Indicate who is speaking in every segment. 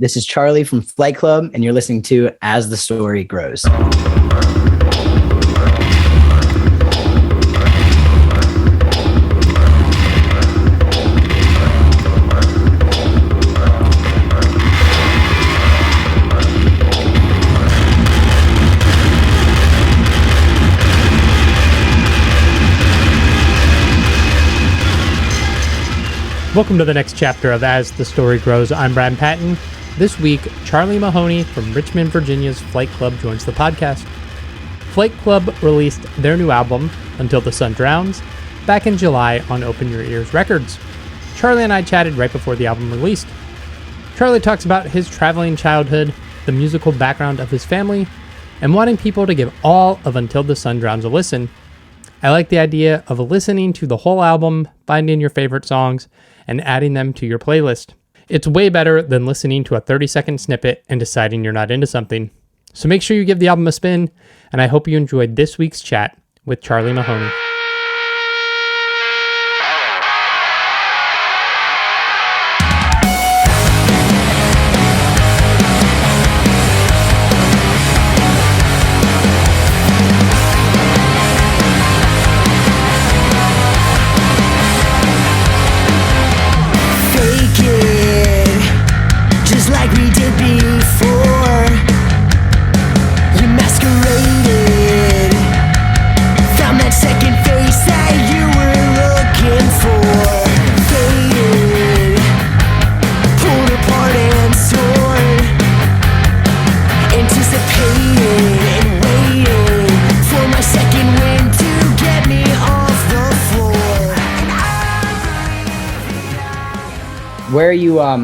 Speaker 1: This is Charlie from Flight Club, and you're listening to As the Story Grows.
Speaker 2: Welcome to the next chapter of As the Story Grows. I'm Brad Patton. This week, Charlie Mahoney from Richmond, Virginia's Flight Club joins the podcast. Flight Club released their new album, Until the Sun Drowns, back in July on Open Your Ears Records. Charlie and I chatted right before the album released. Charlie talks about his traveling childhood, the musical background of his family, and wanting people to give all of Until the Sun Drowns a listen. I like the idea of listening to the whole album, finding your favorite songs, and adding them to your playlist. It's way better than listening to a 30-second snippet and deciding you're not into something. So make sure you give the album a spin, and I hope you enjoyed this week's chat with Charlie Mahoney.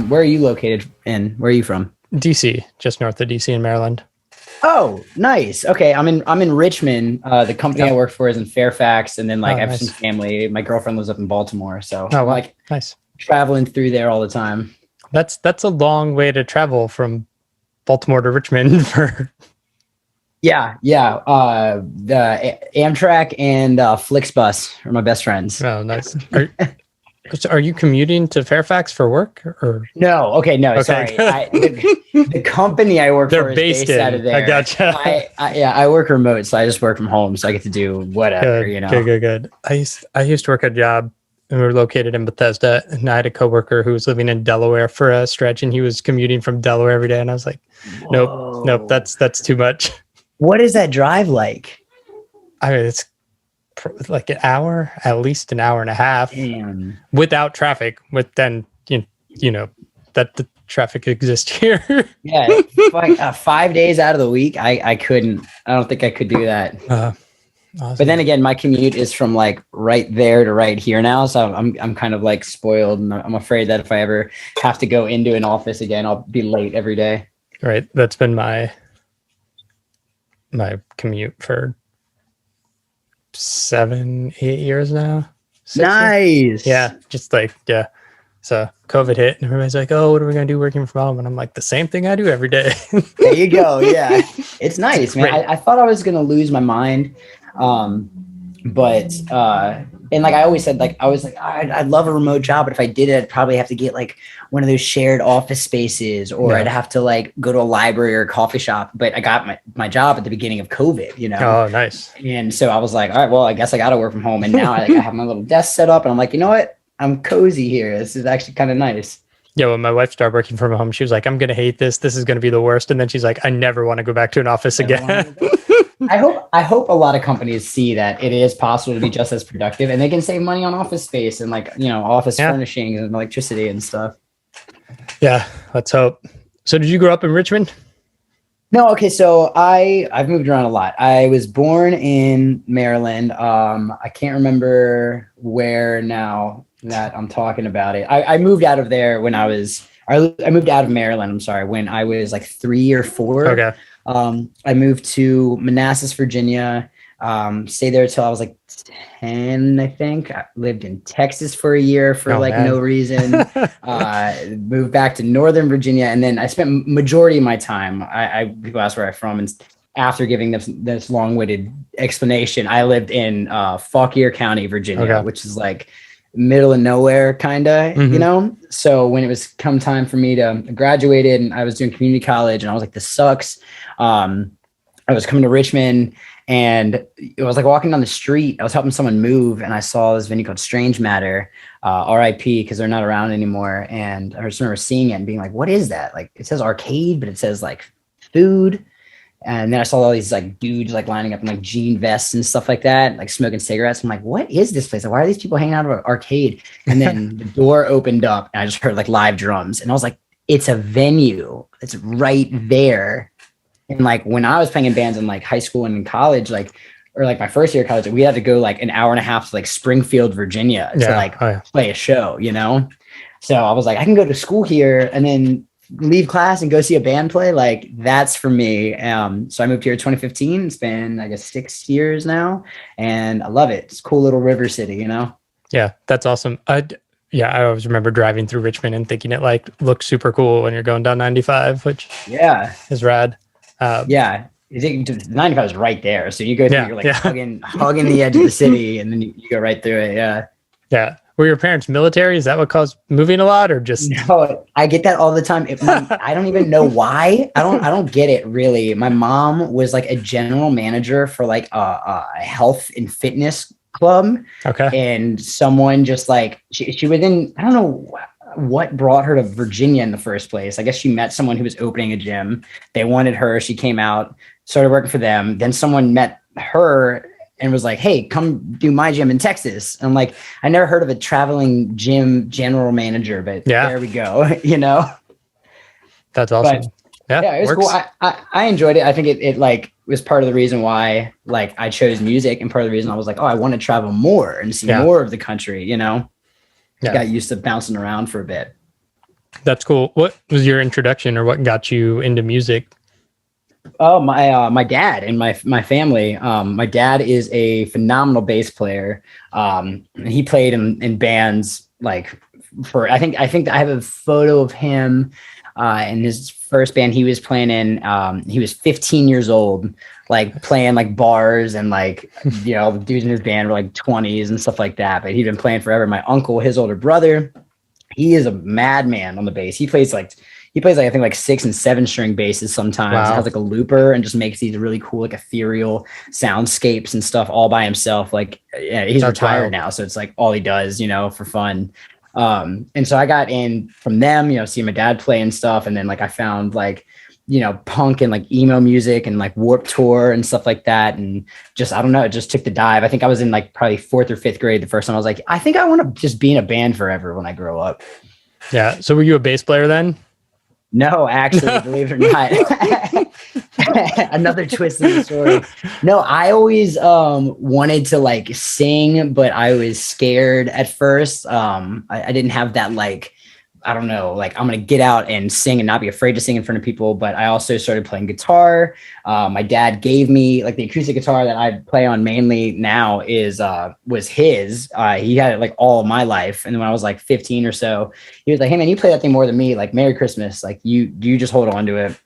Speaker 1: Where are you located in? Where are you from?
Speaker 2: DC, just north of DC in Maryland.
Speaker 1: Oh, nice. Okay, I'm in Richmond. The company I work for is in Fairfax, and then I have some family. My girlfriend lives up in Baltimore, so I'm
Speaker 2: nice
Speaker 1: traveling through there all the time.
Speaker 2: That's a long way to travel from Baltimore to Richmond for.
Speaker 1: Yeah. The Amtrak and Flixbus are my best friends.
Speaker 2: Oh, nice. Are you commuting to Fairfax for work or
Speaker 1: no? Okay, sorry. The company I work for is based out of there.
Speaker 2: I gotcha.
Speaker 1: I work remote, so I just work from home, so I get to do whatever.
Speaker 2: Good. I used to work a job, and we were located in Bethesda, and I had a coworker who was living in Delaware for a stretch, and he was commuting from Delaware every day, and I was like, nope, that's too much.
Speaker 1: What is that drive like?
Speaker 2: I mean, it's like an hour, at least an hour and a half.
Speaker 1: Damn.
Speaker 2: Without traffic. With then you know that the traffic exists here.
Speaker 1: Yeah, 5 days out of the week, I don't think I could do that.
Speaker 2: Awesome.
Speaker 1: But then again, my commute is from right there to right here now, so I'm kind of spoiled, and I'm afraid that if I ever have to go into an office again, I'll be late every day.
Speaker 2: Right, that's been my commute for 7-8 years now.
Speaker 1: Nice.
Speaker 2: Yeah, just so COVID hit and everybody's like, oh, what are we gonna do working from home? And I'm like, the same thing I do every day.
Speaker 1: There you go. Yeah, it's nice, man. I thought I was gonna lose my mind, but and I always said, I'd love a remote job, but if I did it, I'd probably have to get one of those shared office spaces, or I'd have to go to a library or a coffee shop. But I got my job at the beginning of COVID,
Speaker 2: Oh, nice.
Speaker 1: And so I was like, all right, well, I guess I got to work from home. And now I have my little desk set up, and I'm like, you know what? I'm cozy here. This is actually kind of nice.
Speaker 2: Yeah, when my wife started working from home, she was like, I'm going to hate this. This is going to be the worst. And then she's like, I never want to go back to an office again.
Speaker 1: I hope a lot of companies see that it is possible to be just as productive, and they can save money on office space and office furnishings and electricity and stuff.
Speaker 2: Yeah, let's hope. So did you grow up in Richmond?
Speaker 1: No, okay. So I've moved around a lot. I was born in Maryland. I can't remember where now that I'm talking about it. I moved out of there when I moved out of Maryland. I'm sorry, when I was 3 or 4.
Speaker 2: Okay.
Speaker 1: I moved to Manassas, Virginia. Stayed there till I was 10, I think. I lived in Texas for a year for no reason. Moved back to Northern Virginia, and then I spent majority of my time. People ask where I'm from, and after giving this long-winded explanation, I lived in Fauquier County, Virginia, which is middle of nowhere kind of, you know? So when it was come time for me to graduated and I was doing community college and I was like, this sucks. I was coming to Richmond and it was like walking down the street. I was helping someone move and I saw this venue called Strange Matter, RIP, because they're not around anymore. And I just remember seeing it and being like, what is that? Like it says arcade, but it says like food. And then I saw all these like dudes like lining up in like jean vests and stuff like that, like smoking cigarettes. I'm like, what is this place? Like, why are these people hanging out at an arcade? And then the door opened up and I just heard like live drums. And I was like, it's a venue. It's right there. And like when I was playing in bands in like high school and in college, like, or like my first year of college, we had to go like an hour and a half to like Springfield, Virginia to like play a show, you know? So I was like, I can go to school here and then leave class and go see a band play. Like that's for me. So I moved here in 2015. It's been, I guess, 6 years now and I love it. It's a cool little river city, you know?
Speaker 2: Yeah, that's awesome. I always remember driving through Richmond and thinking it like looks super cool when you're going down 95, which is rad.
Speaker 1: Yeah. 95 is right there. So you go through, you're like hugging the edge of the city and then you go right through it. Yeah.
Speaker 2: Yeah. Were your parents military? Is that what caused moving a lot or just?
Speaker 1: No, I get that all the time. I don't even know why. I don't get it really. My mom was like a general manager for like a health and fitness club.
Speaker 2: Okay.
Speaker 1: And someone just like, she was in, I don't know what brought her to Virginia in the first place. I guess she met someone who was opening a gym. They wanted her. She came out, started working for them. Then someone met her and was like, hey, come do my gym in Texas. And I'm like, I never heard of a traveling gym general manager, but there we go. You know?
Speaker 2: That's awesome.
Speaker 1: But, it was cool. I enjoyed it. I think it like was part of the reason why like I chose music and part of the reason I was like, oh, I want to travel more and see more of the country, you know? Got used to bouncing around for a bit.
Speaker 2: That's cool. What was your introduction or what got you into music?
Speaker 1: Oh, my dad and my family. My dad is a phenomenal bass player. And he played in bands like for I think I have a photo of him in his first band he was playing in. He was 15 years old, like playing like bars and like, you know, the dudes in his band were like 20s and stuff like that. But he'd been playing forever. My uncle, his older brother, he is a madman on the bass. He plays like I think like 6 and 7 string basses sometimes. Wow. He has like a looper and just makes these really cool like ethereal soundscapes and stuff all by himself. Like he's retired now, so it's like all he does, you know, for fun. And so I got in from them, you know, seeing my dad play and stuff, and then like I found like, you know, punk and like emo music and like Warped Tour and stuff like that, and just I don't know, it just took the dive. I think I was in like probably 4th or 5th grade the first time. I was like, I think I want to just be in a band forever when I grow up.
Speaker 2: Yeah. So were you a bass player then?
Speaker 1: No, actually, believe it or not. Another twist in the story. No, I always wanted to like sing, but I was scared at first. I didn't have that like, I don't know, like I'm going to get out and sing and not be afraid to sing in front of people. But I also started playing guitar. My dad gave me like the acoustic guitar that I play on mainly now was his. He had it like all of my life. And then when I was like 15 or so, he was like, hey man, you play that thing more than me. Like Merry Christmas. Like you just hold on to it.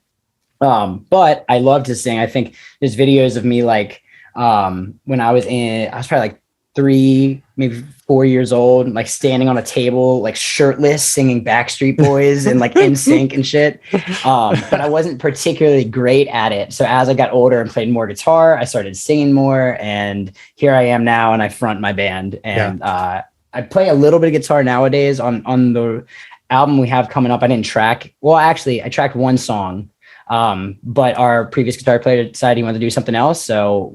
Speaker 1: But I love to sing. I think there's videos of me like when I was probably like 3, maybe 4 years old, like standing on a table, like shirtless, singing Backstreet Boys and like NSYNC and shit. But I wasn't particularly great at it. So as I got older and played more guitar, I started singing more. And here I am now, and I front my band. And I play a little bit of guitar nowadays on the album we have coming up. I didn't track. Well, actually, I tracked one song. But our previous guitar player decided he wanted to do something else. So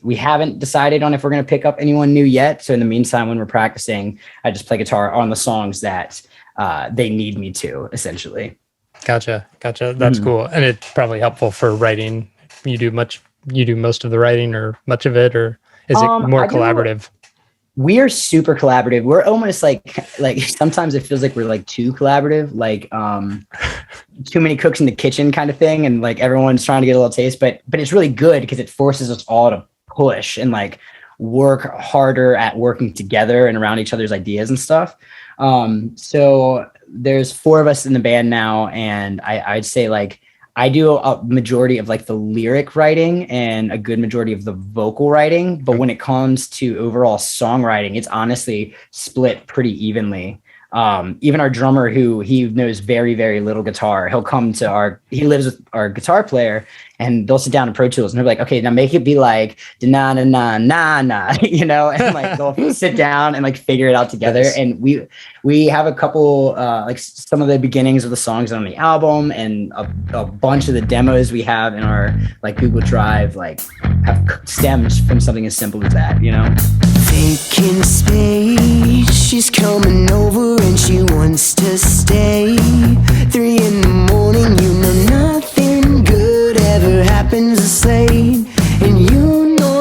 Speaker 1: we haven't decided on if we're going to pick up anyone new yet. So in the meantime, when we're practicing, I just play guitar on the songs that they need me to, essentially.
Speaker 2: Gotcha. That's cool. And it's probably helpful for writing. You do most of the writing or much of it, or is it more collaborative?
Speaker 1: We are super collaborative. We're almost like sometimes it feels like we're like too collaborative, like too many cooks in the kitchen kind of thing. And like everyone's trying to get a little taste, but it's really good because it forces us all to push and like work harder at working together and around each other's ideas and stuff. So there's 4 of us in the band now. And I'd say like, I do a majority of like the lyric writing and a good majority of the vocal writing. But when it comes to overall songwriting, it's honestly split pretty evenly. Even our drummer, who he knows very, very little guitar, he lives with our guitar player, and they'll sit down in Pro Tools and they'll be like, okay, now make it be like na na na na na, and like they'll sit down and like figure it out together. Yes. And we have a couple like some of the beginnings of the songs on the album, and a bunch of the demos we have in our like Google Drive like have stems from something as simple as that,
Speaker 3: Vacant space, she's coming over and she wants to stay. 3 a.m, nothing good ever happens this late, and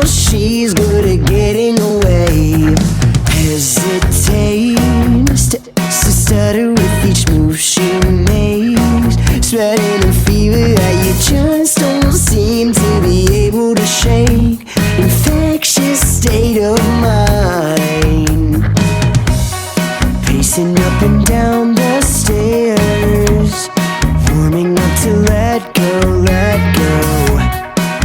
Speaker 3: she's good at getting away. Hesitates to stutter with each move she makes, sweating a fever that you just don't seem to be able to shake. Infectious state of mind, pacing up and down the stairs, warming up to let go.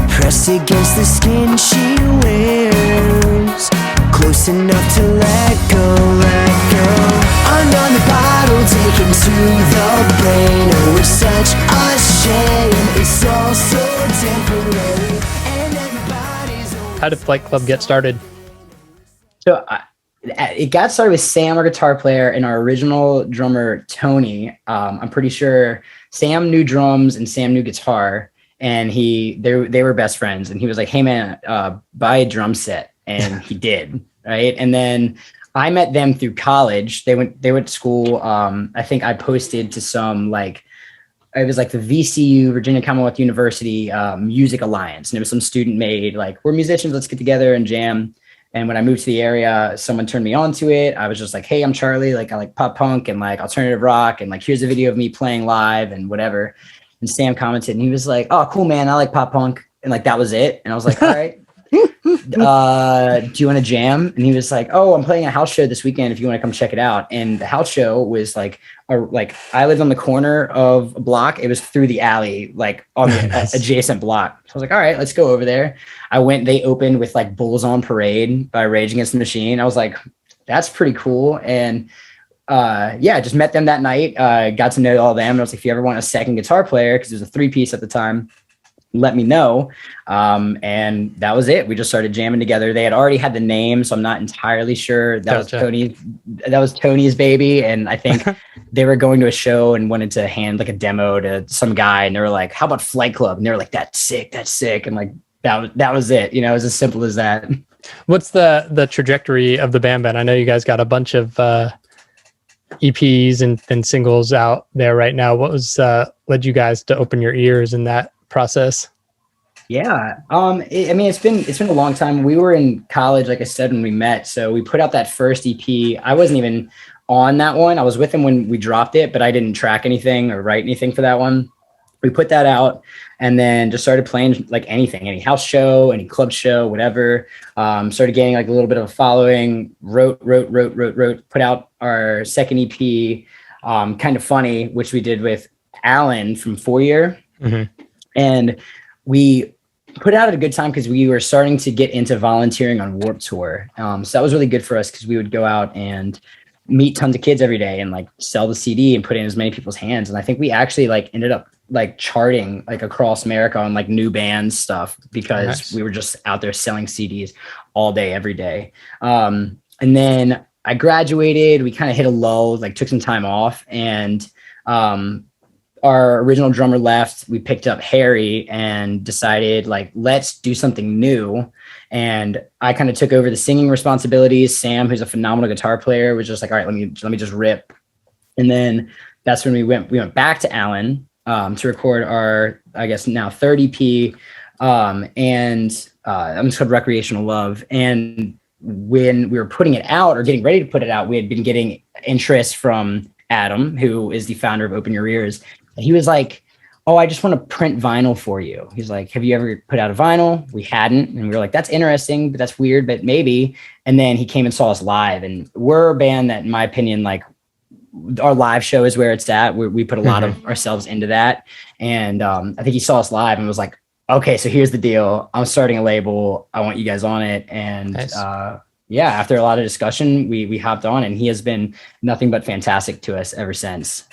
Speaker 3: Pressed against the skin she wears, close enough to let go. Another bottle taken to the brain. Oh, it's such a shame. It's all so temporary, and everybody's over.
Speaker 2: How did Flight Club get started?
Speaker 1: So it got started with Sam, our guitar player, and our original drummer, Tony. I'm pretty sure Sam knew drums and Sam knew guitar, and they were best friends. And he was like, hey man, buy a drum set. And he did. Right. And then I met them through college. They went to school. I think I posted to some like, it was like the VCU, Virginia Commonwealth University Music Alliance. And it was some student made, like, we're musicians, let's get together and jam. And when I moved to the area, someone turned me on to it. I was just like, hey, I'm Charlie. Like, I like pop punk and like alternative rock. And like, here's a video of me playing live and whatever. And Sam commented and he was like, oh, cool, man. I like pop punk. And like, that was it. And I was like, all right. Do you want to jam? And he was like, oh, I'm playing a house show this weekend if you want to come check it out. And the house show was like I lived on the corner of a block. It was through the alley, like on the adjacent block. So I was like, all right, let's go over there. I went, they opened with like Bulls on Parade by Rage Against the Machine. I was like, that's pretty cool. And just met them that night, got to know all of them. And I was like, if you ever want a second guitar player, because it was a 3-piece at the time, let me know. And that was it. We just started jamming together. They had already had the name, so I'm not entirely sure. That was Tony's baby. And I think they were going to a show and wanted to hand like a demo to some guy. And they were like, how about Flight Club? And they were like, that's sick. And like, that was it. It was as simple as that.
Speaker 2: What's the trajectory of the band? I know you guys got a bunch of EPs and singles out there right now. What was led you guys to open your ears in that process?
Speaker 1: Yeah. It's been a long time. We were in college, like I said, when we met. So we put out that first EP. I wasn't even on that one. I was with him when we dropped it, but I didn't track anything or write anything for that one. We put that out and then just started playing like anything, any house show, any club show, whatever. Started getting like a little bit of a following, wrote, put out our second EP, Kind of Funny, which we did with Alan from 4 Year. Mm-hmm. And we put out at a good time because we were starting to get into volunteering on Warped Tour. So that was really good for us because we would go out and meet tons of kids every day and like sell the CD and put it in as many people's hands. And I think we actually like ended up like charting like across America on like new bands stuff because we were just out there selling CDs all day, every day. And then I graduated, we kind of hit a lull, like took some time off, and our original drummer left. We picked up Harry and decided like, let's do something new. And I kind of took over the singing responsibilities. Sam, who's a phenomenal guitar player, was just like, all right, let me just rip. And then that's when we went back to Alan to record our, I guess now third EP. I'm just called Recreational Love. And when we were putting it out or getting ready to put it out, we had been getting interest from Adam, who is the founder of Open Your Ears. And he was like, oh, I just want to print vinyl for you. He's like, have you ever put out a vinyl? We hadn't. And we were like, that's interesting, but that's weird, but maybe. And then he came and saw us live. And we're a band that, in my opinion, like our live show is where it's at. We put a lot of ourselves into that. And I think he saw us live and was like, okay, so here's the deal. I'm starting a label. I want you guys on it. And
Speaker 2: nice.
Speaker 1: After a lot of discussion, we hopped on, and he has been nothing but fantastic to us ever since.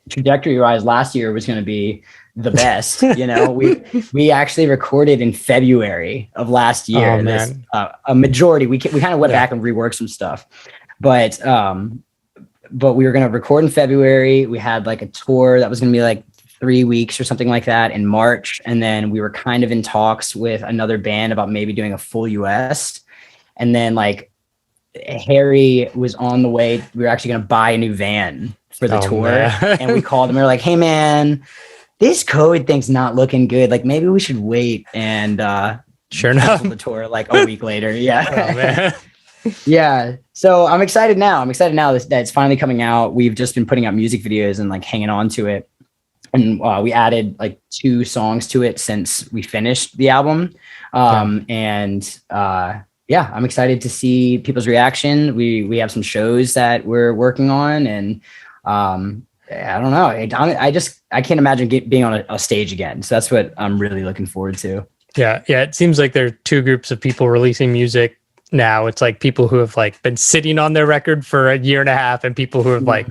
Speaker 1: Trajectory wise, last year was going to be the best. We actually recorded in February of last year.
Speaker 2: Oh, man.
Speaker 1: A majority. We kind of went back and reworked some stuff, but we were going to record in February. We had like a tour that was going to be like 3 weeks or something like that in March. And then we were kind of in talks with another band about maybe doing a full US. And then like Harry was on the way. We were actually going to buy a new van for the tour. And we called him. We were like, hey man, this COVID thing's not looking good. Like maybe we should wait. And
Speaker 2: sure enough,
Speaker 1: the tour like a week later. Yeah.
Speaker 2: Oh, man.
Speaker 1: Yeah. So I'm excited now. That it's finally coming out. We've just been putting out music videos and like hanging on to it. And we added like 2 songs to it since we finished the album. I'm excited to see people's reaction. We have some shows that we're working on, and I don't know. I can't imagine being on a stage again. So that's what I'm really looking forward to.
Speaker 2: Yeah. It seems like there are 2 groups of people releasing music now. It's like people who have like been sitting on their record for a year and a half, and people who have like,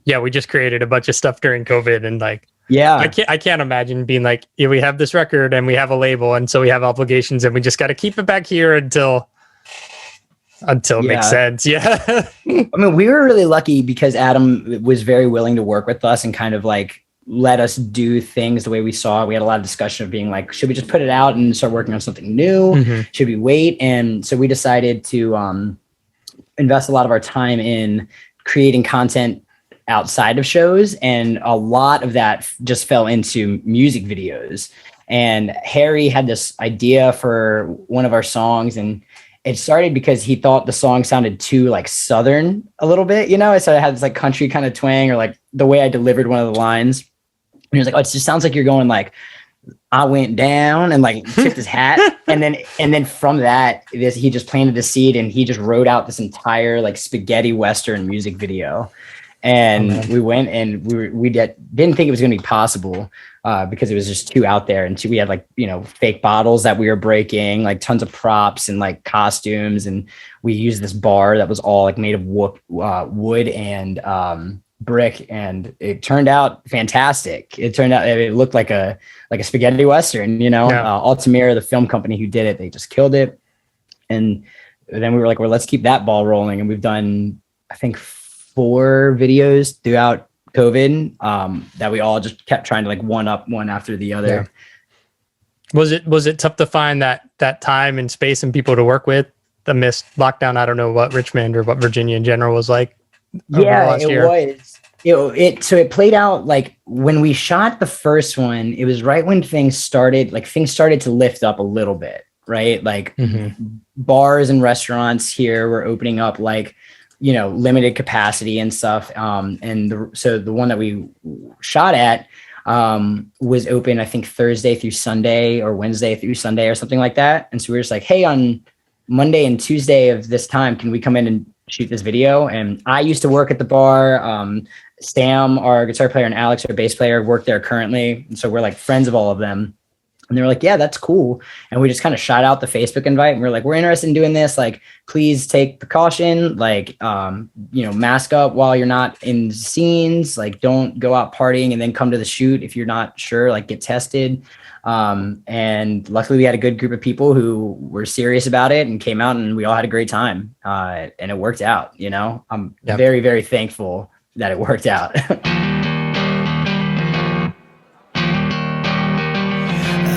Speaker 2: we just created a bunch of stuff during COVID, and like, I can't imagine being like, we have this record and we have a label, and so we have obligations, and we just got to keep it back here until it makes sense. Yeah.
Speaker 1: I mean, we were really lucky because Adam was very willing to work with us and kind of like let us do things the way we saw it. We had a lot of discussion of being like, should we just put it out and start working on something new? Should we wait? And so we decided to invest a lot of our time in creating content outside of shows. And a lot of that just fell into music videos. And Harry had this idea for one of our songs, and it started because he thought the song sounded too like Southern a little bit, So it had this like country kind of twang, or like the way I delivered one of the lines. And he was like, oh, it just sounds like you're going like, I went down, and like tipped his hat. and then from that, he just planted the seed, and he just wrote out this entire like spaghetti Western music video. And we went, and we didn't think it was going to be possible because it was just too out there. And we had like, fake bottles that we were breaking, like tons of props and like costumes. And we used this bar that was all like made of wood and brick. And it turned out fantastic. It looked like a spaghetti Western, Altamira, the film company who did it, they just killed it. And then we were like, well, let's keep that ball rolling. And we've done, I think, 4 videos throughout COVID that we all just kept trying to like one up one after the other.
Speaker 2: Yeah. Was it tough to find that time and space and people to work with amidst lockdown? I don't know what Richmond or what Virginia in general was like.
Speaker 1: Yeah, it was. So it played out like when we shot the first one, it was right when things started to lift up a little bit, right? Like bars and restaurants here were opening up like, limited capacity and stuff. So the one that we shot at was open, I think Thursday through Sunday or Wednesday through Sunday or something like that. And so we were just like, hey, on Monday and Tuesday of this time, can we come in and shoot this video? And I used to work at the bar. Sam, our guitar player, and Alex, our bass player, work there currently. And so we're like friends of all of them. And they were like, yeah, that's cool. And we just kind of shot out the Facebook invite, and we're like, we're interested in doing this. Like, please take precaution, like, mask up while you're not in scenes, like don't go out partying and then come to the shoot. If you're not sure, like get tested. And luckily we had a good group of people who were serious about it and came out, and we all had a great time. And it worked out, I'm very, very thankful that it worked out.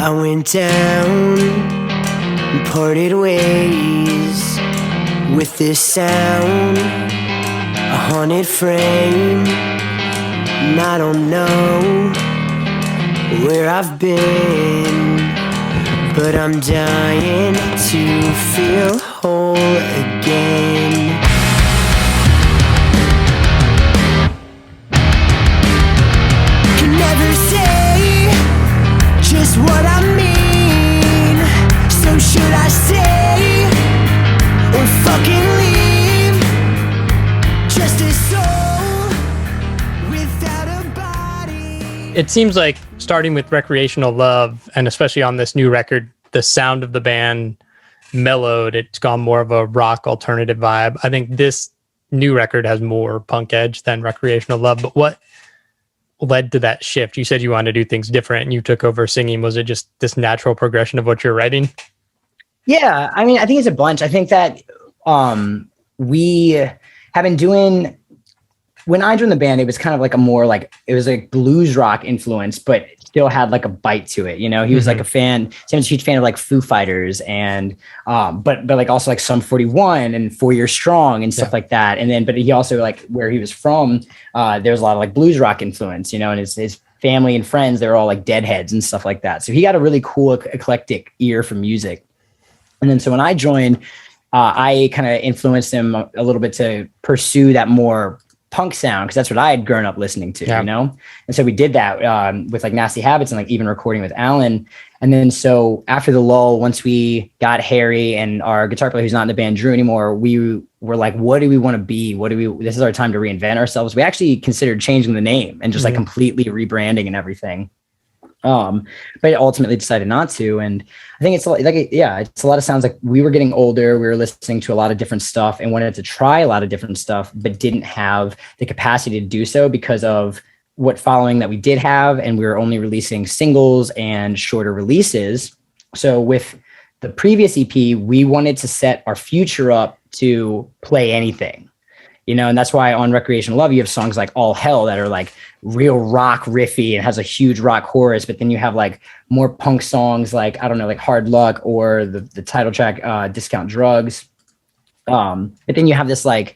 Speaker 3: I went down and parted ways with this sound, a haunted frame, and I don't know where I've been, but I'm dying to feel whole again. Can never say just what I mean, so should I stay or fucking leave? Just as so
Speaker 2: It seems like starting with Recreational Love, and especially on this new record, the sound of the band mellowed. It's gone more of a rock alternative vibe. I think this new record has more punk edge than Recreational Love. But what led to that shift? You said you wanted to do things different and you took over singing. Was it just this natural progression of what you're writing?
Speaker 1: Yeah, I mean, I think it's a bunch. I think that we have been doing, when I joined the band, it was kind of like it was like blues rock influence, but still had like a bite to it. You know, he was like Sam was a huge fan of like Foo Fighters and, but like also like Sum 41 and 4 Year Strong and stuff like that. And then, but he also like where he was from, there was a lot of like blues rock influence, you know, and his family and friends, they're all like Deadheads and stuff like that. So he got a really cool eclectic ear for music. And then, so when I joined, I kind of influenced him a little bit to pursue that more punk sound, because that's what I had grown up listening to, you know? And so we did that with like Nasty Habits and like even recording with Alan. And then so after the lull, once we got Harry and our guitar player who's not in the band, Drew, anymore, we were like, what do we want to be? This is our time to reinvent ourselves. We actually considered changing the name and just like completely rebranding and everything. But ultimately decided not to. And I think it's like, it's a lot of sounds like we were getting older. We were listening to a lot of different stuff and wanted to try a lot of different stuff, but didn't have the capacity to do so because of what following that we did have. And we were only releasing singles and shorter releases. So with the previous EP, we wanted to set our future up to play anything. You know, and that's why on Recreational Love, you have songs like All Hell that are like real rock riffy and has a huge rock chorus. But then you have like more punk songs like, I don't know, like Hard Luck or the title track, Discount Drugs. But then you have this like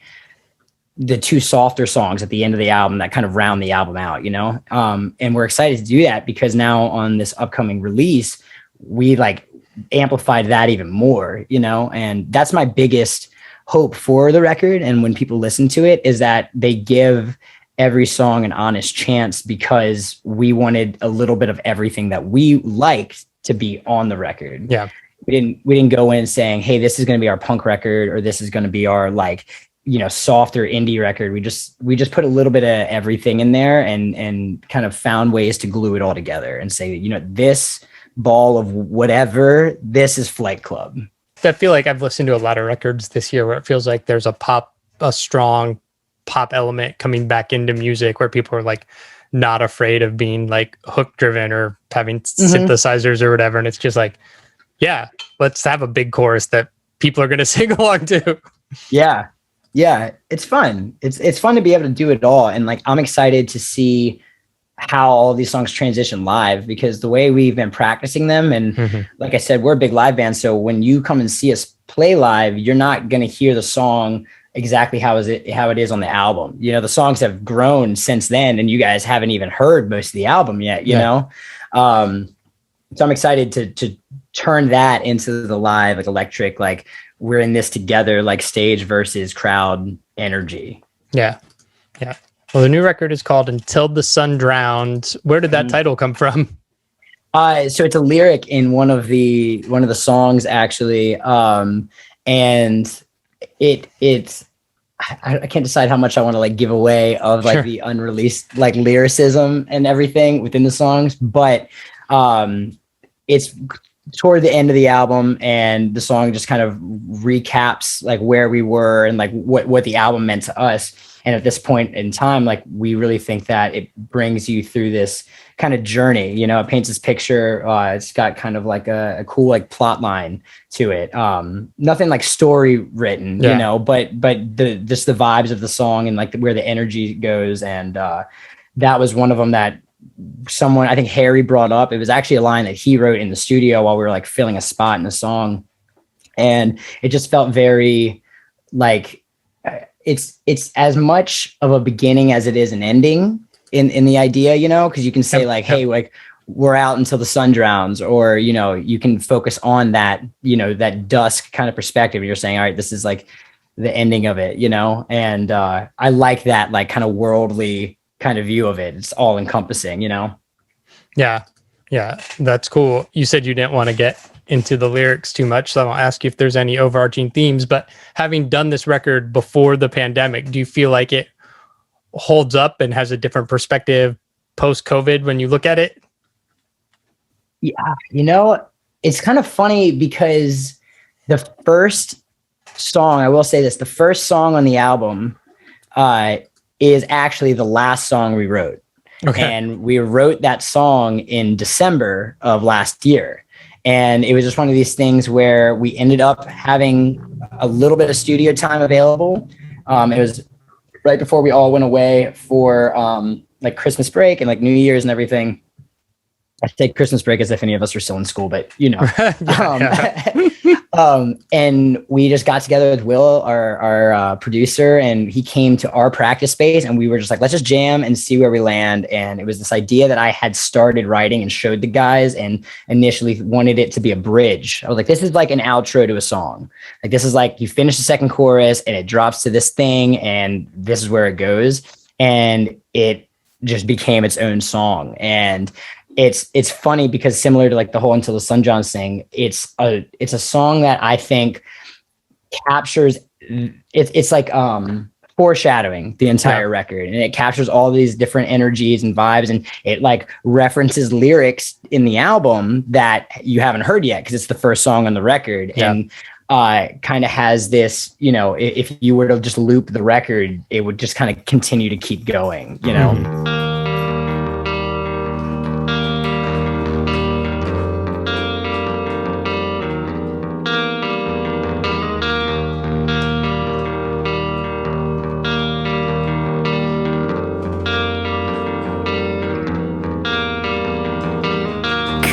Speaker 1: the two softer songs at the end of the album that kind of round the album out, you know? And we're excited to do that because now on this upcoming release, we like amplified that even more, you know? And that's my biggest hope for the record. And when people listen to it is that they give every song an honest chance, because we wanted a little bit of everything that we liked to be on the record. Yeah. We didn't go in saying, hey, this is going to be our punk record, or this is going to be our like, you know, softer indie record. We just put a little bit of everything in there and kind of found ways to glue it all together and say, you know, this ball of whatever, this is Flight Club.
Speaker 2: I feel like I've listened to a lot of records this year where it feels like there's a strong pop element coming back into music, where people are like not afraid of being like hook driven or having synthesizers or whatever. And it's just like, yeah, let's have a big chorus that people are going to sing along to.
Speaker 1: Yeah. Yeah. It's fun. It's fun to be able to do it all. And like, I'm excited to see how all these songs transition live, because the way we've been practicing them, and like I said, we're a big live band. So when you come and see us play live, you're not going to hear the song exactly how it is on the album. You know, the songs have grown since then, and you guys haven't even heard most of the album yet, you know? So I'm excited to turn that into the live, like electric, like we're in this together, like stage versus crowd energy.
Speaker 2: Yeah. Yeah. Well, the new record is called Until the Sun Drowns. Where did that title come from?
Speaker 1: So it's a lyric in one of the songs, actually. And it's I can't decide how much I want to like give away of like the unreleased like lyricism and everything within the songs, but it's toward the end of the album, and the song just kind of recaps like where we were and like what the album meant to us. And at this point in time, like we really think that it brings you through this kind of journey, you know, it paints this picture. It's got kind of like a cool like plot line to it. Nothing like story written, you know, but just the vibes of the song and like where the energy goes. And that was one of them that someone, I think Harry, brought up. It was actually a line that he wrote in the studio while we were like filling a spot in the song. And it just felt very like, it's as much of a beginning as it is an ending in the idea, you know, because you can say like, hey, like we're out until the sun drowns, or, you know, you can focus on that, you know, that dusk kind of perspective. You're saying, all right, this is like the ending of it, you know? And I like that, like kind of worldly kind of view of it. It's all encompassing, you know?
Speaker 2: Yeah. Yeah. That's cool. You said you didn't want to get into the lyrics too much, so I won't ask you if there's any overarching themes, but having done this record before the pandemic, do you feel like it holds up and has a different perspective post-COVID when you look at it?
Speaker 1: Yeah, it's kind of funny because the first song, I will say this, the first song on the album is actually the last song we wrote. Okay. And we wrote that song in December of last year. And it was just one of these things where we ended up having a little bit of studio time available. It was right before we all went away for like Christmas break and like New Year's and everything. I take Christmas break as if any of us are still in school, but and we just got together with Will, our producer, and he came to our practice space, and we were just like, let's just jam and see where we land. And it was this idea that I had started writing and showed the guys, and initially wanted it to be a bridge. I was like, this is like an outro to a song. Like, this is like, you finish the second chorus and it drops to this thing, and this is where it goes. And it just became its own song. And it's funny because similar to like the whole Until the Sun Johns thing, it's a song that I think captures it's like foreshadowing the entire record, and it captures all these different energies and vibes, and it like references lyrics in the album that you haven't heard yet because it's the first song on the record. And kind of has this, if you were to just loop the record, it would just kind of continue to keep going,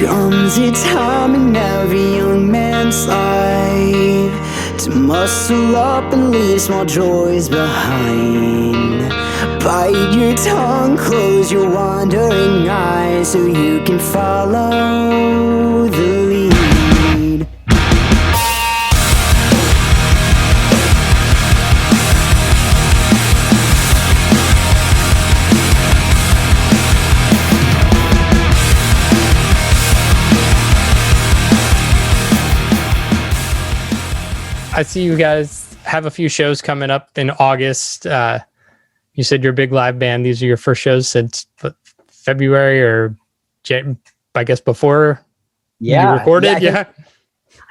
Speaker 3: Comes a time in every young man's life to muscle up and leave small joys behind. Bite your tongue, close your wandering eyes so you can follow the lead.
Speaker 2: I see you guys have a few shows coming up in August. You said you're a big live band. These are your first shows since February or I guess before you recorded.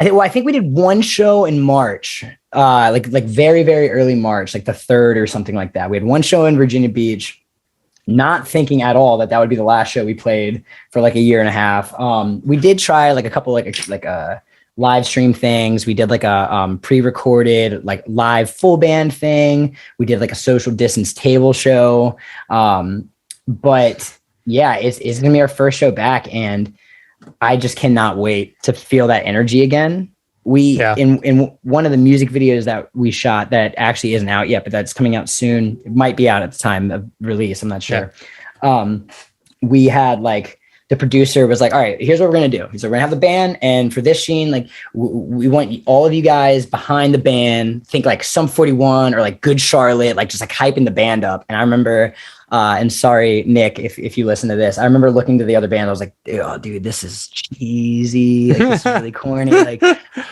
Speaker 1: I think we did one show in March, like very, very early March, like the 3rd or something like that. We had one show in Virginia Beach, not thinking at all that would be the last show we played for like a year and a half. We did try like a couple like live stream things. We did like a pre-recorded like live full band thing. We did like a social distance table show. But yeah, it's gonna be our first show back, and I just cannot wait to feel that energy again. In one of the music videos that we shot that actually isn't out yet, but that's coming out soon. It might be out at the time of release, I'm not sure. We had like, the producer was like, all right, here's what we're going to do. He's like, we're going to have the band. And for this scene, like we want all of you guys behind the band, think like Sum 41 or like Good Charlotte, like just like hyping the band up. And I remember, and sorry, Nick, if you listen to this, I remember looking to the other band. I was like, oh, dude, this is cheesy. Like, this is really corny, like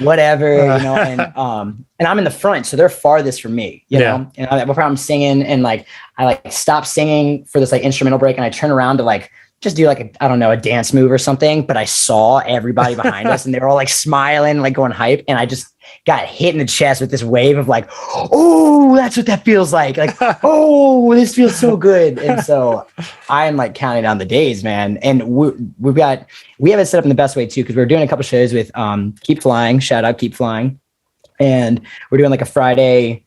Speaker 1: whatever, and I'm in the front. So they're farthest from me, you know, and before I'm singing, and like, I like stop singing for this like instrumental break. And I turn around to like, just do like a dance move or something. But I saw everybody behind us, and they were all like smiling, like going hype. And I just got hit in the chest with this wave of like, oh, that's what that feels like. Like, oh, this feels so good. And so I'm like counting down the days, man. And we have it set up in the best way too, because we're doing a couple shows with Keep Flying. Shout out Keep Flying. And we're doing like a Friday,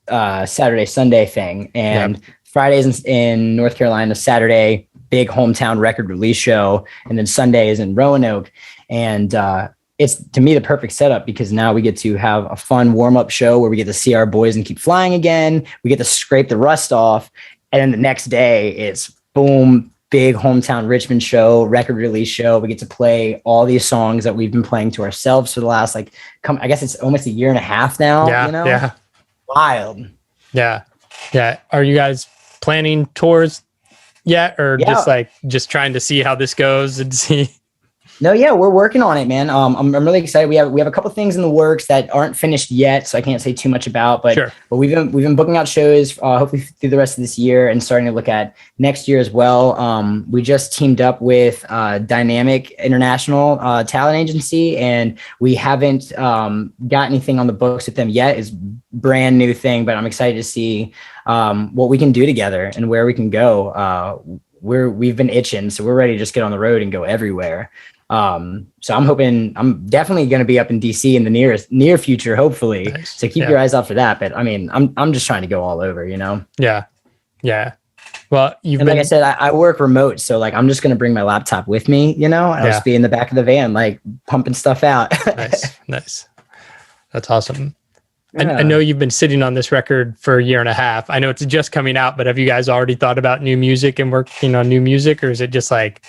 Speaker 1: Saturday, Sunday thing. And Fridays in North Carolina, Saturday, big hometown record release show, and then Sunday is in Roanoke. And it's, to me, the perfect setup, because now we get to have a fun warm-up show where we get to see our boys and Keep Flying again. We get to scrape the rust off, and then the next day it's boom, big hometown Richmond show, record release show. We get to play all these songs that we've been playing to ourselves for the last I guess it's almost a year and a half now. Wild.
Speaker 2: Are you guys planning tours yet, or just trying to see how this goes and see?
Speaker 1: No, yeah, we're working on it, man. I'm really excited. We have a couple things in the works that aren't finished yet, so I can't say too much about. But
Speaker 2: Sure.
Speaker 1: but we've been booking out shows, hopefully through the rest of this year, and starting to look at next year as well. We just teamed up with Dynamic International Talent Agency, and we haven't got anything on the books with them yet. It's brand new thing, but I'm excited to see what we can do together and where we can go. We've been itching, so we're ready to just get on the road and go everywhere. So I'm definitely going to be up in DC in the near future, hopefully.
Speaker 2: Nice.
Speaker 1: So keep your eyes out for that. But I mean, I'm just trying to go all over, you know?
Speaker 2: Yeah. Well,
Speaker 1: like I said, I work remote, so like I'm just going to bring my laptop with me, you know, and I'll just be in the back of the van, like pumping stuff out.
Speaker 2: Nice. That's awesome. Yeah. I know you've been sitting on this record for a year and a half. I know it's just coming out, but have you guys already thought about new music and working on new music, or is it just like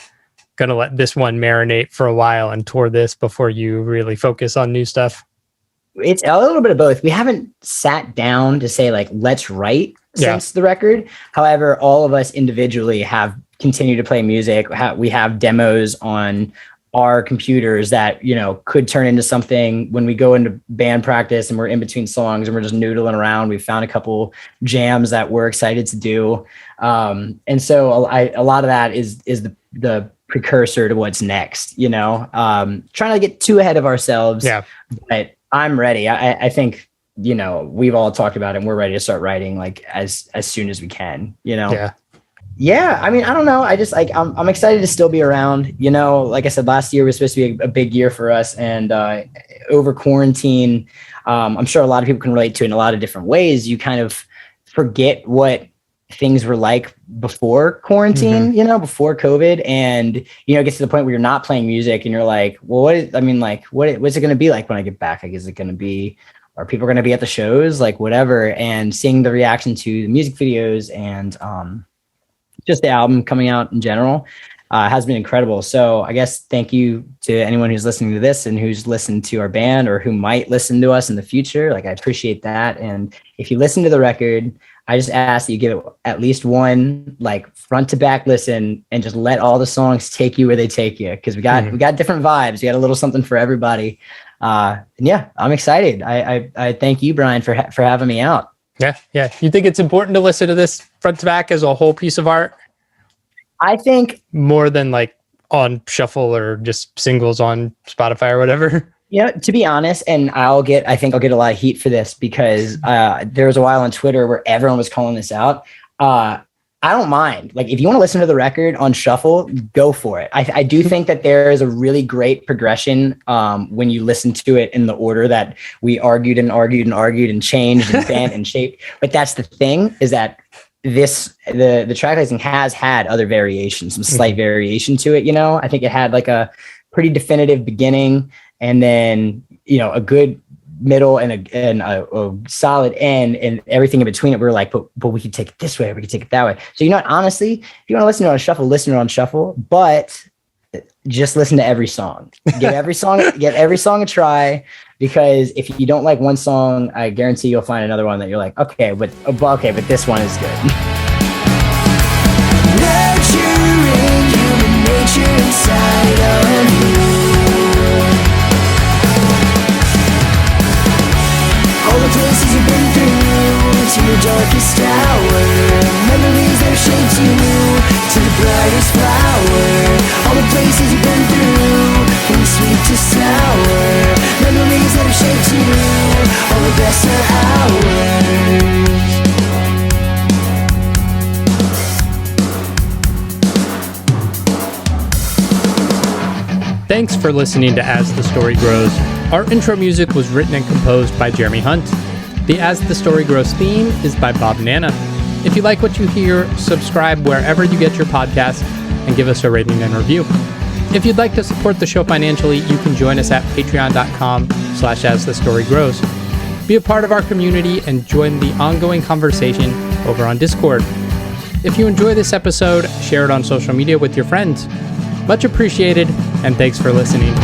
Speaker 2: going to let this one marinate for a while and tour this before you really focus on new stuff?
Speaker 1: It's a little bit of both. We haven't sat down to say like, let's write since the record. However, all of us individually have continued to play music. We have demos on our computers that, you know, could turn into something when we go into band practice and we're in between songs and we're just noodling around. We found a couple jams that we're excited to do. And so a lot of that is the precursor to what's next, you know, trying to get too ahead of ourselves. Yeah. But I'm ready. I think, you know, we've all talked about it and we're ready to start writing like as soon as we can, you know? Yeah. I mean, I don't know. I just like, I'm excited to still be around, you know, like I said, last year was supposed to be a big year for us, and over quarantine, I'm sure a lot of people can relate to it in a lot of different ways. You kind of forget what things were like before quarantine, you know, before COVID. And, you know, it gets to the point where you're not playing music and you're like, well, what's it going to be like when I get back? Like, is it going to be, are people going to be at the shows? Like whatever. And seeing the reaction to the music videos and just the album coming out in general has been incredible. So I guess thank you to anyone who's listening to this and who's listened to our band or who might listen to us in the future. Like, I appreciate that. And if you listen to the record, I just ask that you give it at least one like front to back listen and just let all the songs take you where they take you. Cause we got different vibes. We got a little something for everybody. And yeah, I'm excited. I thank you, Brian, for having me out.
Speaker 2: Yeah. You think it's important to listen to this front to back as a whole piece of art?
Speaker 1: I think
Speaker 2: more than like on shuffle or just singles on Spotify or whatever.
Speaker 1: You know, to be honest, and I think I'll get a lot of heat for this because there was a while on Twitter where everyone was calling this out. I don't mind. Like, if you want to listen to the record on shuffle, go for it. I do think that there is a really great progression when you listen to it in the order that we argued and changed and bent and shaped. But that's the thing, is that the track listing has had other variations, some slight variation to it. You know, I think it had like a pretty definitive beginning, and then, you know, a good middle and a solid end, and everything in between it. We were like, but we could take it this way, or we could take it that way. So, you know what, honestly, if you want to listen to it on shuffle, listen to it on shuffle, but just listen to every song. Get every song a try, because if you don't like one song, I guarantee you'll find another one that you're like, okay, but this one is good.
Speaker 3: Nurturing human nature inside of you. All the places you've been through, to your darkest hour, memories that have shaped you to the brightest flower. All the places you've been through, from sweet to sour, memories that have shaped you, all the best are ours.
Speaker 2: Thanks for listening to As the Story Grows. Our intro music was written and composed by Jeremy Hunt. The As the Story Grows theme is by Bob Nana. If you like what you hear, subscribe wherever you get your podcasts and give us a rating and review. If you'd like to support the show financially, you can join us at patreon.com/asthestorygrows. Be a part of our community and join the ongoing conversation over on Discord. If you enjoy this episode, share it on social media with your friends. Much appreciated, and thanks for listening.